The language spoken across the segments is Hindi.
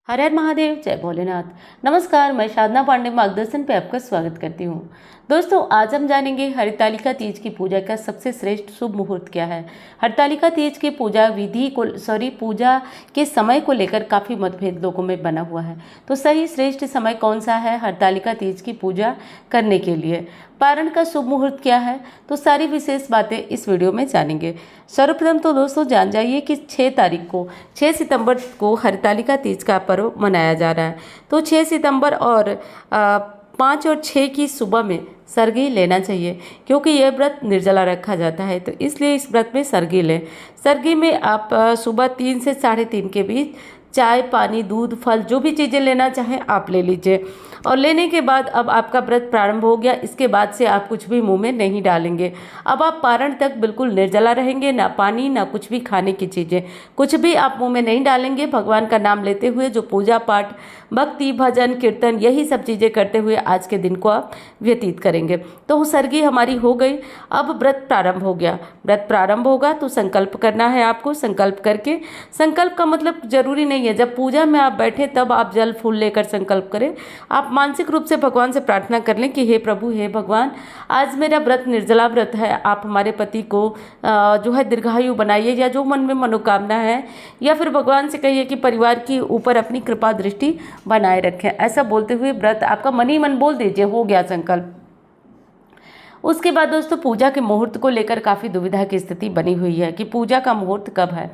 हर हर महादेव, जय भोलेनाथ। नमस्कार, मैं साधना पांडे मार्गदर्शन पे आपका स्वागत करती हूँ। दोस्तों, आज हम जानेंगे हरितालिका तीज की पूजा का सबसे श्रेष्ठ शुभ मुहूर्त क्या है। हरितालिका तीज की पूजा पूजा के समय को लेकर काफ़ी मतभेद लोगों में बना हुआ है। तो सही श्रेष्ठ समय कौन सा है हरितालिका तीज की पूजा करने के लिए, पारण का शुभ मुहूर्त क्या है, तो सारी विशेष बातें इस वीडियो में जानेंगे। सर्वप्रथम तो दोस्तों जान जाइए कि 6 सितंबर को हरितालिका तीज का पर्व मनाया जा रहा है। तो 6 सितंबर और 5 और 6 की सुबह में सरगी लेना चाहिए, क्योंकि यह व्रत निर्जला रखा जाता है। तो इसलिए इस व्रत में सरगी लें। सरगी में आप सुबह 3 से 3:30 के बीच चाय, पानी, दूध, फल, जो भी चीज़ें लेना चाहें आप ले लीजिए। और लेने के बाद अब आपका व्रत प्रारंभ हो गया। इसके बाद से आप कुछ भी मुंह में नहीं डालेंगे। अब आप पारण तक बिल्कुल निर्जला रहेंगे, ना पानी ना कुछ भी खाने की चीज़ें, कुछ भी आप मुंह में नहीं डालेंगे। भगवान का नाम लेते हुए जो पूजा पाठ, भक्ति, भजन, कीर्तन, यही सब चीज़ें करते हुए आज के दिन को आप व्यतीत करेंगे। तो सरगी हमारी हो गई। अब व्रत प्रारंभ हो गया। व्रत प्रारंभ होगा तो संकल्प करना है आपको। संकल्प करके, संकल्प का मतलब जरूरी नहीं है जब पूजा में आप बैठे तब आप जल फूल लेकर संकल्प करें। आप मानसिक रूप से भगवान से प्रार्थना कर लें कि हे प्रभु, हे भगवान, आज मेरा व्रत निर्जला व्रत है। आप हमारे पति को जो है दीर्घायु बनाइए, या जो मन में मनोकामना है, या फिर भगवान से कहिए कि परिवार के ऊपर अपनी कृपा दृष्टि बनाए रखें। ऐसा बोलते हुए व्रत आपका मन ही मन बोल दीजिए, हो गया संकल्प। उसके बाद दोस्तों पूजा के मुहूर्त को लेकर काफ़ी दुविधा की स्थिति बनी हुई है कि पूजा का मुहूर्त कब है।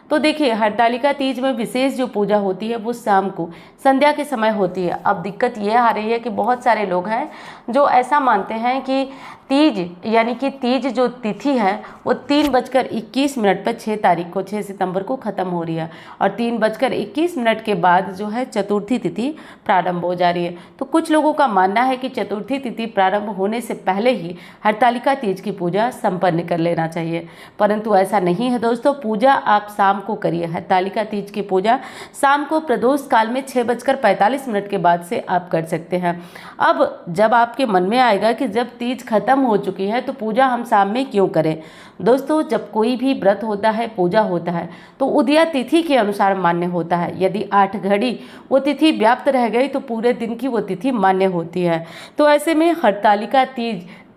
तो देखिए, हरितालिका तीज में विशेष जो पूजा होती है वो शाम को संध्या के समय होती है। अब दिक्कत ये आ रही है कि बहुत सारे लोग हैं जो ऐसा मानते हैं कि तीज यानी कि तीज जो तिथि है वो 3:21 पर 6 तारीख को 6 सितंबर को ख़त्म हो रही है, और 3:21 के बाद जो है चतुर्थी तिथि प्रारंभ हो जा रही है। तो कुछ लोगों का मानना है कि चतुर्थी तिथि प्रारंभ होने से पहले ही हरितालिका तीज की पूजा संपन्न कर लेना चाहिए, परंतु ऐसा नहीं है दोस्तों। पूजा आप शाम को करिए। हरितालिका तीज की पूजा शाम को प्रदोष काल में 6:45 के बाद से आप कर सकते हैं। अब जब आपके मन में आएगा कि जब तीज खत्म हो चुकी है तो पूजा हम शाम में क्यों करें, दोस्तों जब कोई भी व्रत होता है, पूजा होता है, तो उदया तिथि के अनुसार मान्य होता है। यदि 8 घड़ी वो तिथि व्याप्त रह गई तो पूरे दिन की वो तिथि मान्य होती है। तो ऐसे में हरितालिका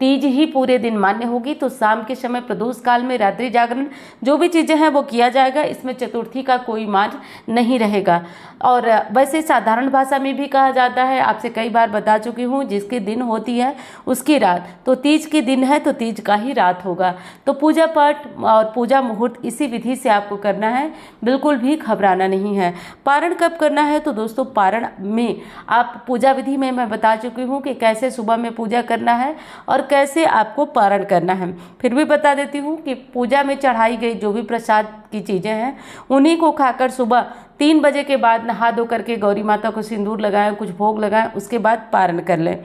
तीज ही पूरे दिन मान्य होगी। तो शाम के समय प्रदोष काल में रात्रि जागरण जो भी चीज़ें हैं वो किया जाएगा। इसमें चतुर्थी का कोई मान नहीं रहेगा। और वैसे साधारण भाषा में भी कहा जाता है, आपसे कई बार बता चुकी हूँ, जिसके दिन होती है उसकी रात। तो तीज की दिन है तो तीज का ही रात होगा। तो पूजा पाठ और पूजा मुहूर्त इसी विधि से आपको करना है, बिल्कुल भी घबराना नहीं है। पारण कब करना है, तो दोस्तों पारण में आप पूजा विधि में मैं बता चुकी हूँ कि कैसे सुबह में पूजा करना है और कैसे आपको पारण करना है। फिर भी बता देती हूँ कि पूजा में चढ़ाई गई जो भी प्रसाद की चीज़ें हैं उन्हीं को खाकर सुबह 3 बजे के बाद नहा धो करके गौरी माता को सिंदूर लगाएं, कुछ भोग लगाएं, उसके बाद पारण कर लें।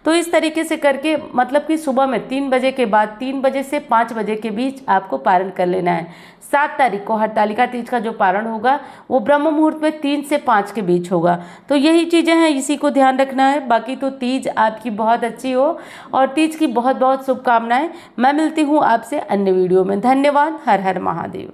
तो इस तरीके से करके मतलब कि सुबह में 3 बजे के बाद 3 बजे से 5 बजे के बीच आपको पारण कर लेना है। 7 तारीख को हरितालिका तीज का जो पारण होगा वो ब्रह्म मुहूर्त में 3 से 5 के बीच होगा। तो यही चीज़ें हैं, इसी को ध्यान रखना है। बाकी तो तीज आपकी बहुत अच्छी हो और तीज की बहुत बहुत शुभकामनाएं। मैं मिलती हूँ आपसे अन्य वीडियो में। धन्यवाद। हर हर महादेव।